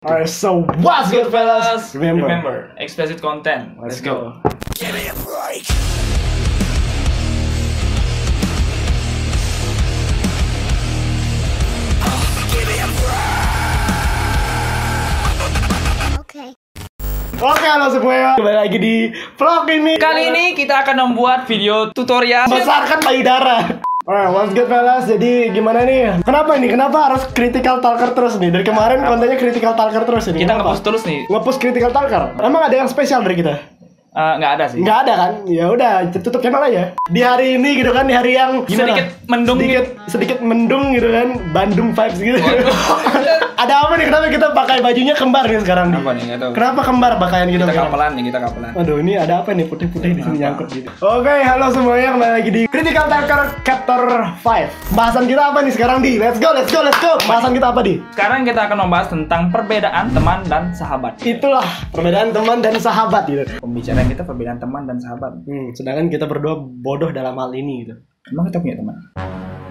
Alright, so what's good, fellas? Remember, explicit content. Let's go. Give me a break. Give me a break. Okay. Oke, halo semuanya. Kembali lagi di vlog ini. Kali ini kita akan membuat video tutorial Besarkan payudara. Alright, what's good, fellas? Jadi gimana nih? Kenapa ini? Kenapa harus critical talker terus nih? Dari kemarin kontennya critical talker terus ini. Kita Kenapa? nge-post terus nih. Nge-post critical talker. Emang ada yang spesial dari kita? Nggak ada sih. Nggak ada kan? Ya udah, tutup channel aja. Di hari ini gitu kan, di hari yang gimana? Sedikit mendung sedikit mendung gitu kan, Bandung vibes gitu. Ada apa nih? Kenapa kita pakai bajunya kembar nih sekarang nih? Apa nih? Nggak tahu. Kenapa kembar pakaian gitu? Kita sekarang? kapelan nih, kita kapelan. Aduh, ini ada apa nih putih-putih di sini nyangkut gitu. Oke, halo semuanya, kembali lagi di Critical Talker Chapter 5. Bahasan kita apa nih sekarang di? Let's go. Bahasan kita apa di? Sekarang kita akan membahas tentang perbedaan teman dan sahabat. Itulah perbedaan teman dan sahabat gitu. Pembicaraan kita perbedaan teman dan sahabat. Sedangkan kita berdua bodoh dalam hal ini gitu. Emang kita punya teman?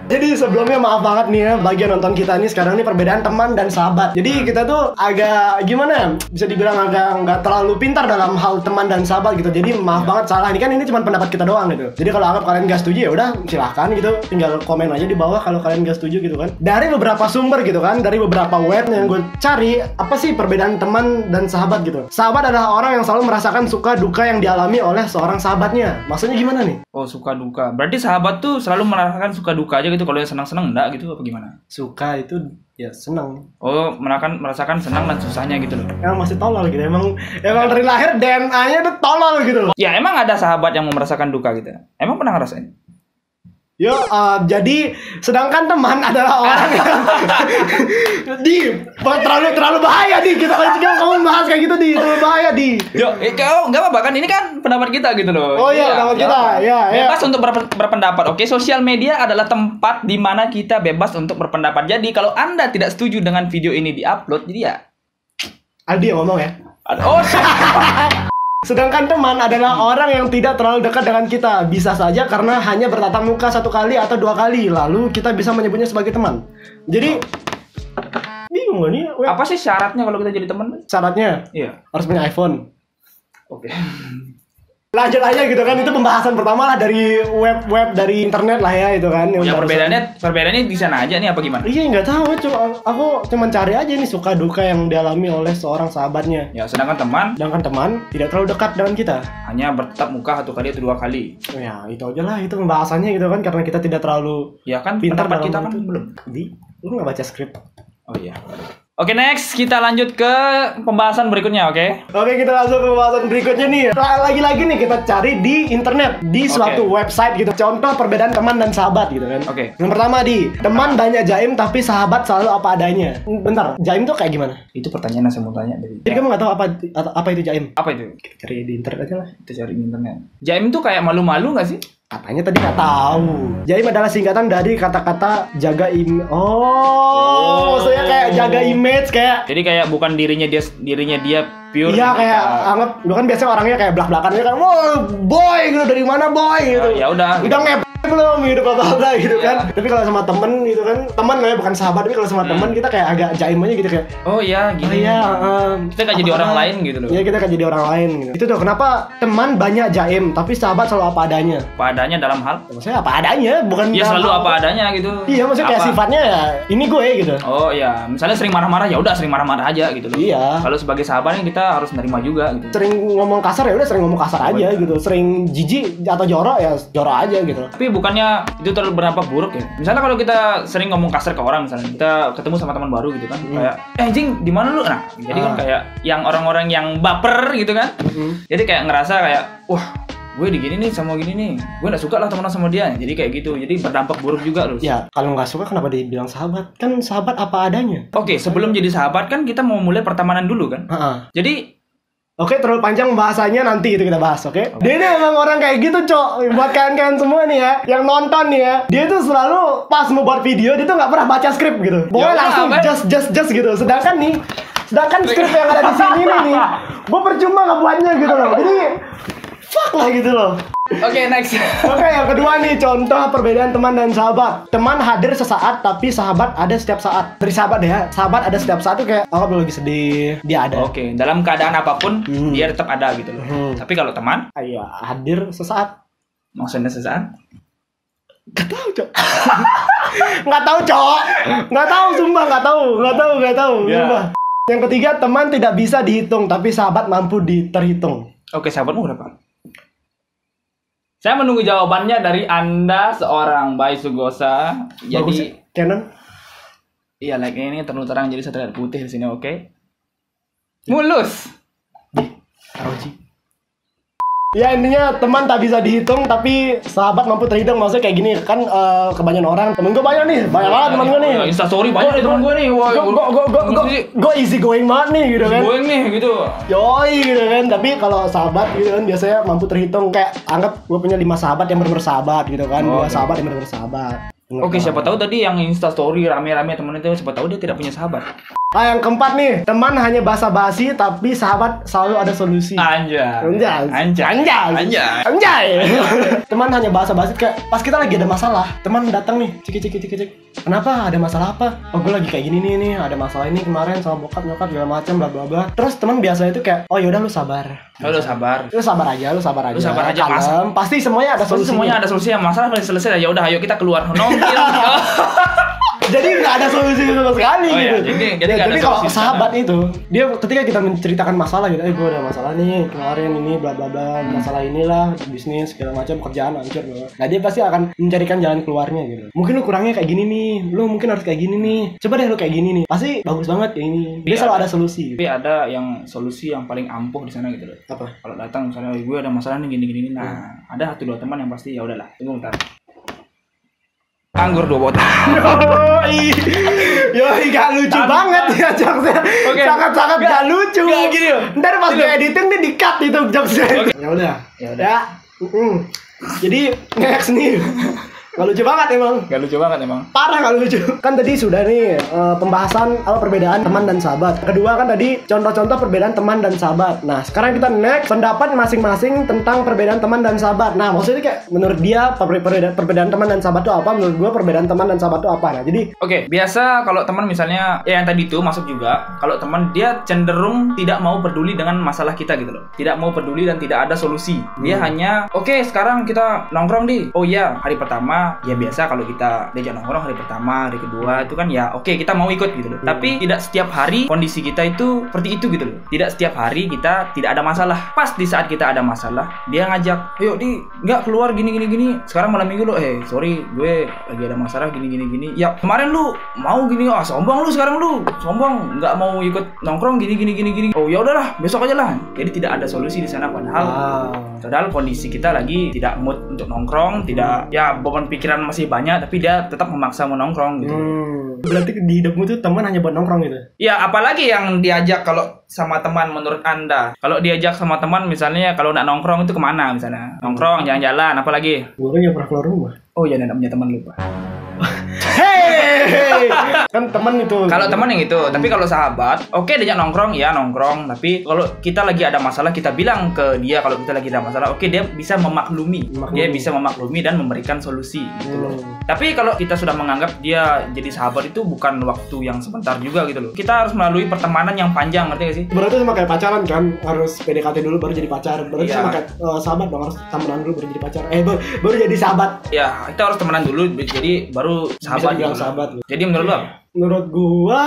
Jadi sebelumnya maaf banget nih ya bagi yang nonton kita nih sekarang nih perbedaan teman dan sahabat. Jadi kita tuh agak gimana ya, bisa dibilang agak nggak terlalu pintar dalam hal teman dan sahabat gitu. Jadi maaf banget salah, ini kan ini cuma pendapat kita doang gitu. Jadi kalau anggap kalian nggak setuju ya udah silahkan gitu, tinggal komen aja di bawah kalau kalian nggak setuju gitu kan. Dari beberapa sumber gitu kan, dari beberapa web yang gue cari, apa sih perbedaan teman dan sahabat gitu. Sahabat adalah orang yang selalu merasakan suka duka yang dialami oleh seorang sahabatnya. Maksudnya gimana nih? Oh, suka duka. Berarti sahabat tuh selalu merasakan suka duka aja gitu. Kalau yang senang-senang enggak gitu apa gimana? Suka itu ya senang. Oh, merasakan senang dan susahnya gitu loh. Emang masih tolol gitu. Emang dari lahir DNA-nya tuh tolol gitu loh. Ya emang ada sahabat yang merasakan duka gitu. Emang pernah ngerasain? Yo, jadi sedangkan teman adalah orang yang terlalu bahaya di kita kamu bahas kayak gitu di terlalu bahaya di. Yo, kau nggak apa-apa kan, ini kan pendapat kita gitu loh. Oh iya, pendapat kita, ya. Bebas untuk berpendapat. Oke, sosial media adalah tempat di mana kita bebas untuk berpendapat. Jadi kalau Anda tidak setuju dengan video ini diupload, jadi ya. Aldi yang ngomong ya. Oh, Sedangkan teman adalah orang yang tidak terlalu dekat dengan kita. Bisa saja karena hanya bertatap muka 1 kali atau 2 kali, lalu kita bisa menyebutnya sebagai teman. Jadi bingung gak nih? apa sih syaratnya kalau kita jadi teman? Syaratnya? Iya. Harus punya iPhone. Oke. Lanjut aja gitu kan, itu pembahasan pertama lah dari web dari internet lah ya itu kan. Ya perbedaannya di sana aja nih apa gimana? Iya nggak tahu, aku cuma cari aja nih suka duka yang dialami oleh seorang sahabatnya. Ya, sedangkan teman Tidak terlalu dekat dengan kita. hanya bertatap muka 1 kali atau 2 kali. Ya itu aja lah, itu pembahasannya gitu kan, karena kita tidak terlalu Ya kan, pintar pendapat dalam kita hal kan itu. belum. Lu nggak baca skrip? Oh iya. Oke, next kita lanjut ke pembahasan berikutnya, oke? Oke, kita langsung ke pembahasan berikutnya nih. Lagi-lagi nih kita cari di internet, di suatu website gitu. Contoh perbedaan teman dan sahabat gitu kan. Oke. Yang pertama teman banyak jaim tapi sahabat selalu apa adanya. Bentar, jaim tuh kayak gimana? Itu pertanyaan yang saya mau tanya dari. Jadi kamu nggak tahu apa itu jaim? Apa itu? Kita cari di internet aja lah. Kita cari di internet. Jaim tuh kayak malu-malu nggak sih? Katanya tadi nggak tahu. Jaim adalah singkatan dari kata-kata jaga maksudnya kayak jaga image kayak. Jadi kayak bukan dirinya dia pure. Iya kayak anggap, lu kan biasanya orangnya kayak belak-belakannya kan, wow boy gitu, dari mana boy gitu. Ya udah. Udah belum gitu apa-apa gitu kan. Ya. Tapi kalau sama temen gitu kan, teman lah ya bukan sahabat, tapi kalau sama temen kita kayak agak jaim aja gitu kayak. Oh iya gini. Oh iya, kita kayak jadi orang lain gitu loh. Iya kita kayak jadi orang lain gitu. Itu tuh kenapa teman banyak jaim tapi sahabat selalu apa adanya. Apa adanya dalam hal? Maksudnya apa adanya, bukan Ya selalu apa adanya gitu. Iya, maksudnya kayak sifatnya ya ini gue gitu. Oh iya, misalnya sering marah-marah ya udah sering marah-marah aja gitu loh. Iya. Kalau sebagai sahabatnya kita harus nerima juga gitu. Sering ngomong kasar ya udah sering ngomong kasar aja gitu. Sering jijik atau jorok ya jorok aja gitu. Tapi bukannya itu terlalu berdampak buruk ya? Misalnya kalau kita sering ngomong kasar ke orang, misalnya kita ketemu sama teman baru gitu kan, kayak anjing di mana lu? Nah, jadi kan kayak yang orang-orang yang baper gitu kan. Jadi kayak ngerasa kayak wah, gue digini nih sama gini nih, gue gak suka lah temenan sama dia. Jadi kayak gitu, jadi berdampak buruk juga loh. Ya kalau nggak suka kenapa dibilang sahabat? Kan sahabat apa adanya. Oke, sebelum jadi sahabat kan kita mau mulai pertemanan dulu kan. Jadi Oke, terlalu panjang bahasanya, nanti itu kita bahas, oke? Dia ini emang orang kayak gitu, Cok. Buat kalian-kalian semua nih ya, yang nonton nih ya, dia tuh selalu pas mau buat video, dia tuh nggak pernah baca skrip gitu. Pokoknya langsung just gitu. Sedangkan skrip yang ada di sini nih, gue percuma ngebuatnya gitu loh. Jadi fuck lah gitu loh. Oke, next. Oke, yang kedua nih, contoh perbedaan teman dan sahabat. Teman hadir sesaat, tapi sahabat ada setiap saat. Dari sahabat deh ya, sahabat ada setiap saat tuh kayak, oh kalau lagi sedih, dia ada. Oke, dalam keadaan apapun dia tetap ada gitu loh. Tapi kalau teman, Ayo, hadir sesaat. maksudnya sesaat. Gak tahu, Cok. Nggak tahu, Cok. Nggak tahu, sumpah, nggak tahu. Ya. Sumpah. Yang ketiga, teman tidak bisa dihitung, tapi sahabat mampu terhitung. Oke, sahabatmu berapa? Saya menunggu jawabannya dari Anda seorang Bayi Sugosa. Bagus, Jadi, Canon. iya like ini terang jadi saya terlihat putih di sini, oke? Mulus. Aroji. Ya intinya teman tak bisa dihitung tapi sahabat mampu terhitung. Maksudnya kayak gini kan, kebanyakan orang temen gue banyak nih, banyak banget temen gue nih. Instastory banyak nih temen gue nih. Wah, Gue easy going banget nih gitu kan. Gue nih gitu. Yoi gitu kan. Tapi kalau sahabat gitu kan biasanya mampu terhitung. Kayak anggap gue punya 5 sahabat yang benar-benar sahabat gitu kan. 2 sahabat yang benar-benar sahabat. Oke, siapa tahu tadi yang Instastory rame-rame temen itu, siapa tahu dia tidak punya sahabat. Yang keempat nih, teman hanya basa-basi tapi sahabat selalu ada solusi. Anjay. Teman hanya basa-basi kayak pas kita lagi ada masalah, teman datang nih, cik. Kenapa? Ada masalah apa? Oh, gue lagi kayak gini nih, ada masalah ini kemarin sama bokap nyokap segala macam bla bla bla. Terus teman biasa itu kayak, oh yaudah lu sabar. Lu sabar. Lu sabar aja. Mas. Pasti semuanya ada solusi. Semuanya ada solusi. Masalah paling selesai. Ya udah, ayo kita keluar nongkrong. Jadi nggak ada solusi sama sekali Oh, gitu. iya. Jadi Jadi kalau sahabat itu, dia ketika kita menceritakan masalah gitu, gue ada masalah nih kemarin ini bla bla bla, masalah inilah bisnis segala macam, kerjaan hancur bla. Nah dia pasti akan mencarikan jalan keluarnya gitu. Mungkin lu kurangnya kayak gini nih, lu mungkin harus kayak gini nih. Coba deh lu kayak gini nih, pasti bagus banget kayak ini. Dia selalu ada solusi. Gitu. Tapi ada yang solusi yang paling ampuh di sana gitu loh. Apa? Kalau datang misalnya gue ada masalah nih gini. Nah, ada 1-2 teman yang pasti ya udahlah. Tunggu bentar. Anggur 2 botol. Yoi, gak lucu banget ya jokesnya. Oke. Sangat-sangat gak lucu. Gak gini loh. Ntar pas gue editing nih di-cut itu jokesnya. Ya udah. Ya. Jadi next nih. Gak lucu banget emang. Gak lucu banget emang. Parah gak lucu. Kan tadi sudah nih pembahasan apa perbedaan teman dan sahabat. Kedua kan tadi contoh-contoh perbedaan teman dan sahabat. Nah sekarang kita next pendapat masing-masing tentang perbedaan teman dan sahabat. Nah maksudnya kayak menurut dia perbedaan teman dan sahabat itu apa? Menurut gue perbedaan teman dan sahabat itu apa? Nah jadi Oke, biasa kalau teman misalnya ya yang tadi itu masuk juga. Kalau teman dia cenderung tidak mau peduli dengan masalah kita gitu loh. Tidak mau peduli dan tidak ada solusi. Dia hanya oke, sekarang kita nongkrong di. Oh iya, hari pertama ya biasa kalau kita diajak nongkrong hari pertama, hari kedua itu kan ya oke, kita mau ikut gitu loh. Tapi tidak setiap hari kondisi kita itu seperti itu gitu loh. Tidak setiap hari kita tidak ada masalah. Pas di saat kita ada masalah, dia ngajak, "Ayo di, nggak keluar gini. Sekarang malam minggu lo, sorry, gue lagi ada masalah gini. Ya, kemarin lu mau gini, sombong lu sekarang lu. Sombong, nggak mau ikut nongkrong gini. Oh, ya udahlah, besok aja lah." Jadi tidak ada solusi di sana padahal kondisi kita lagi tidak mood untuk nongkrong, tidak ya beban pikiran masih banyak tapi dia tetap memaksa mau nongkrong gitu. berarti di hidupmu tuh teman hanya buat nongkrong gitu. Ya apalagi yang diajak kalau sama teman menurut Anda. Kalau diajak sama teman misalnya kalau nak nongkrong itu kemana misalnya? Nongkrong, jalan-jalan, apalagi? Gue kan gak pernah keluar rumah. Oh iya, dan punya teman lupa. Hey, kan teman itu. Kalau teman yang itu, tapi kalau sahabat, oke diajak nongkrong, ya nongkrong. Tapi kalau kita lagi ada masalah, kita bilang ke dia kalau kita lagi ada masalah, oke dia bisa memaklumi. Dia bisa memaklumi dan memberikan solusi gitu loh. Tapi kalau kita sudah menganggap dia jadi sahabat itu bukan waktu yang sebentar juga gitu loh. Kita harus melalui pertemanan yang panjang, ngerti gak sih? Berarti sama kayak pacaran kan, harus PDKT dulu baru jadi pacar. Berarti Iya. sama kayak sahabat dong, harus temenan dulu baru jadi pacar. Baru jadi sahabat. Ya, kita harus temenan dulu, jadi baru sahabat. Bisa dibilang gitu. sahabat. Jadi menurut lo apa? Menurut gua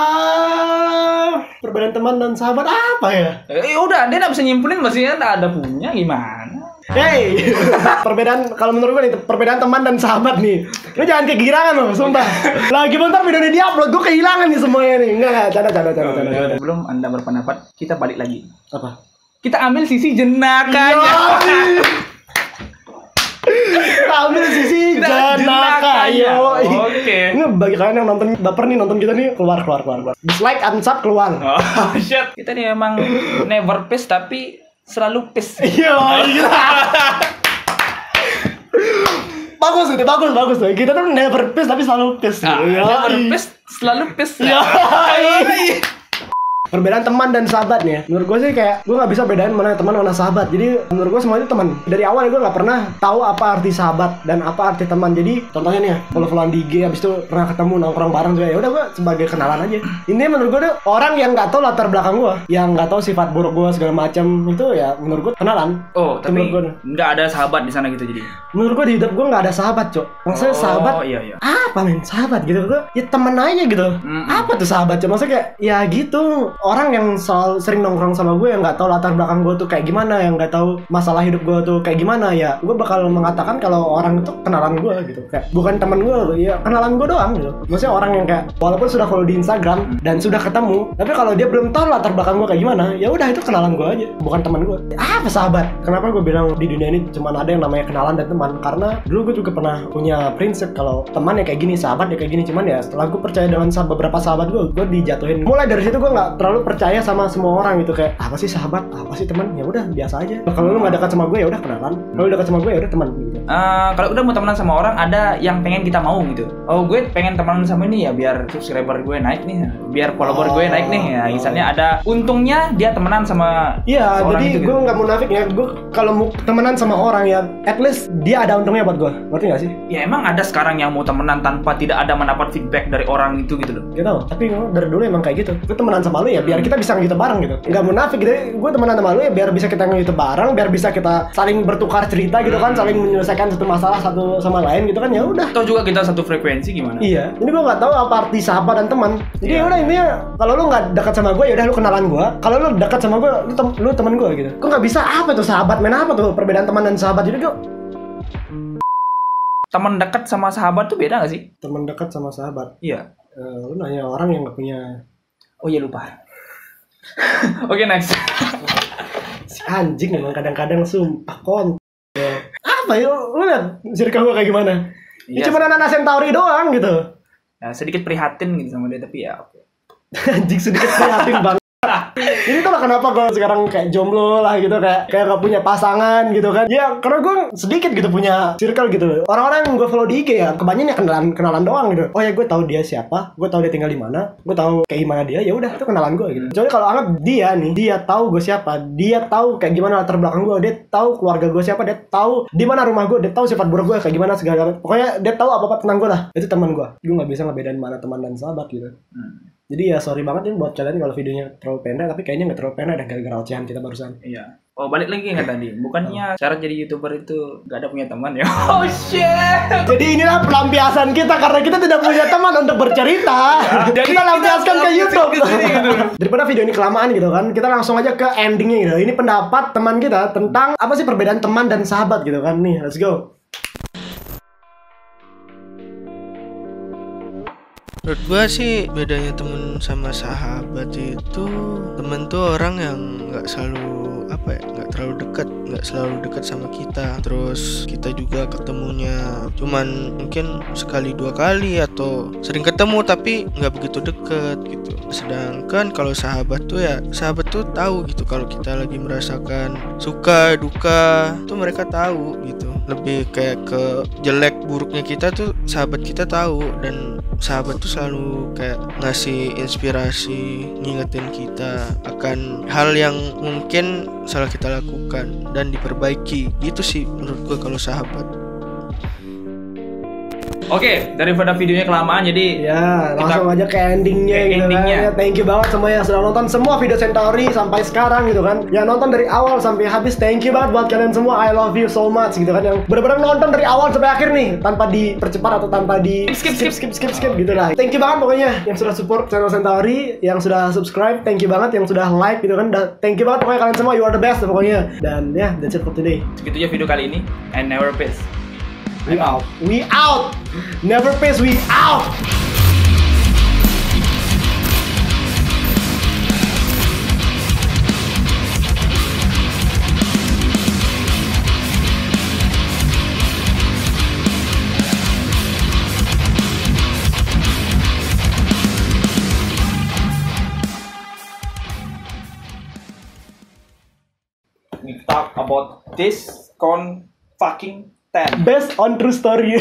perbedaan teman dan sahabat apa ya? Udah, dia nggak bisa nyimpulin, maksudnya nggak ada punya gimana? Hey, perbedaan kalau menurut gua nih perbedaan teman dan sahabat nih. Lu jangan kegirangan loh, sumpah. Lagi bentar videonya di-upload, gua kehilangan nih semuanya nih. Enggak, canda. Sebelum Anda berpendapat, kita balik lagi. Apa? Kita ambil sisi jenakanya. Ambil sisi jenaka. jenakanya. Yo. Oke. Ini bagi kalian yang nonton baper nih, nonton kita nih, keluar. Dislike, unsub, keluar. Oh shit. Kita nih emang never peace tapi selalu peace. Iya. Bagus tuh. Kita tuh never peace tapi selalu peace. Never peace, selalu peace. Iya. perbedaan teman dan sahabat nih ya. Menurut gue sih kayak gue nggak bisa bedain mana teman mana sahabat. Jadi menurut gue semua itu teman. Dari awal gue nggak pernah tahu apa arti sahabat dan apa arti teman. Jadi contohnya nih ya, follow-followan di IG, abis itu pernah ketemu nongkrong bareng juga, ya udah gue sebagai kenalan aja. Ini menurut gue tuh orang yang nggak tahu latar belakang gue, yang nggak tahu sifat buruk gue segala macam, itu ya menurut gue kenalan. Oh, Itu tapi menurut gue. nggak ada sahabat di sana gitu jadi. Menurut gue di hidup gue nggak ada sahabat, Cok. Maksudnya sahabat iya. apa men? Sahabat gitu gue ya temen aja gitu. Apa tuh sahabat, Cok? Maksudnya kayak ya gitu, orang yang sering nongkrong sama gue yang nggak tahu latar belakang gue tuh kayak gimana, yang nggak tahu masalah hidup gue tuh kayak gimana, ya gue bakal mengatakan kalau orang itu kenalan gue gitu, kayak bukan teman gue, ya kenalan gue doang gitu. Maksudnya orang yang kayak walaupun sudah follow di Instagram dan sudah ketemu, tapi kalau dia belum tahu latar belakang gue kayak gimana, ya udah itu kenalan gue aja, bukan teman gue. Apa sahabat? Kenapa gue bilang di dunia ini cuma ada yang namanya kenalan dan teman? Karena dulu gue juga pernah punya prinsip kalau teman ya kayak gini, sahabat ya kayak gini. Cuman ya setelah gue percaya dengan beberapa sahabat gue dijatuhin. Mulai dari situ gue nggak terlalu percaya sama semua orang gitu, kayak apa sih sahabat, apa sih teman, ya udah biasa aja. Kalau lu nggak dekat sama gue ya udah kenalan, kalau dekat sama gue ya udah teman gitu. Kalau udah mau temenan sama orang, ada yang pengen kita mau gitu. Oh, gue pengen temenan sama ini ya biar subscriber gue naik nih, biar follower gue naik nih. Ya, misalnya ada untungnya dia temenan sama iya, seorang jadi itu, gue gitu. nggak munafik ya. Gue kalau mau temenan sama orang ya, at least dia ada untungnya buat gue. Ngerti nggak sih? Ya emang ada sekarang yang mau temenan tanpa tidak ada mendapat feedback dari orang itu gitu loh. Gak tau, tapi dari dulu emang kayak gitu. Gue temenan sama lu ya biar kita bisa nge-YouTube bareng gitu. Gak munafik gitu, gue temenan sama lu ya biar bisa kita nge-YouTube bareng, biar bisa kita saling bertukar cerita gitu kan, saling menyelesaikan satu masalah satu sama lain gitu kan, ya udah. Atau juga kita satu frekuensi gimana? Iya, ini gue nggak tahu apa arti sahabat dan teman. Jadi Iya. ya udah intinya kalau lu nggak dekat sama gue ya udah lu kenalan gue. Kalau lu dekat sama gue, lu teman gue gitu. Gue nggak bisa apa tuh sahabat, main apa tuh perbedaan teman dan sahabat. Jadi gue Teman dekat sama sahabat tuh beda gak sih? teman dekat sama sahabat. Iya. Lu nanya orang yang nggak punya. Oh iya lupa. Oke, next. Si anjing memang kadang-kadang sumpah apa ya, lu lihat circle gue kayak gimana? Iya, Ya cuma anak Centauri doang gitu. Nah, sedikit prihatin gitu sama dia, tapi ya oke. Anjing sedikit prihatin banget. Ini tuh lah kenapa gue sekarang kayak jomblo lah gitu, kayak gak punya pasangan gitu kan. Ya karena gue sedikit gitu punya circle gitu. Orang-orang yang gue follow di IG ya kebanyakan ya kenalan doang gitu. Oh ya gue tahu dia siapa, gue tahu dia tinggal di mana, gue tahu kayak gimana dia, ya udah itu kenalan gue gitu. Soalnya kalau anggap dia nih, dia tahu gue siapa, dia tahu kayak gimana latar belakang gue, dia tahu keluarga gue siapa, dia tahu di mana rumah gue, dia tahu sifat buruk gue kayak gimana segala. Pokoknya dia tahu apa-apa tentang gue lah. Itu teman gue. Gue nggak bisa ngebedain mana teman dan sahabat gitu. Jadi ya sorry banget nih buat kalian kalau videonya terlalu pendek, tapi kayaknya nggak terlalu pendek dah gara-gara ocehan kita barusan. Iya. Oh, balik lagi nggak tadi? Bukannya syarat jadi YouTuber itu nggak ada punya teman ya? Oh shit. Jadi inilah pelampiasan kita karena kita tidak punya teman untuk bercerita. jadi kita lampiaskan ke YouTube. ke sini, gitu. Daripada video ini kelamaan gitu kan, kita langsung aja ke endingnya gitu. Ini pendapat teman kita tentang apa sih perbedaan teman dan sahabat gitu kan. Nih, let's go. Menurut gua sih bedanya temen sama sahabat itu, temen tuh orang yang nggak selalu nggak terlalu dekat sama kita. Terus kita juga ketemunya cuman mungkin sekali dua kali atau sering ketemu tapi nggak begitu deket gitu. Sedangkan kalau sahabat tuh ya sahabat tuh tahu gitu kalau kita lagi merasakan suka duka tuh mereka tahu gitu. Lebih kayak ke jelek buruknya kita tuh sahabat kita tahu, dan sahabat tuh selalu kayak ngasih inspirasi, ngingetin kita akan hal yang mungkin salah kita lakukan dan diperbaiki. Gitu sih menurut gue kalau sahabat. Oke, daripada videonya kelamaan jadi Ya, langsung aja ke endingnya gitu kan. Ya, thank you banget semua yang sudah nonton semua video Centauri sampai sekarang gitu kan. Yang nonton dari awal sampai habis, thank you banget buat kalian semua. I love you so much gitu kan. Yang benar-benar nonton dari awal sampai akhir nih tanpa dipercepat atau tanpa di skip gitu lah. Thank you banget pokoknya yang sudah support channel Centauri, yang sudah subscribe, thank you banget, yang sudah like gitu kan. Thank you banget pokoknya kalian semua, you are the best pokoknya. Dan ya, that's it for today. segitu aja video kali ini, and never peace. We out. We out. Never peace. We out. We talk about this con fucking 10. Based on true story.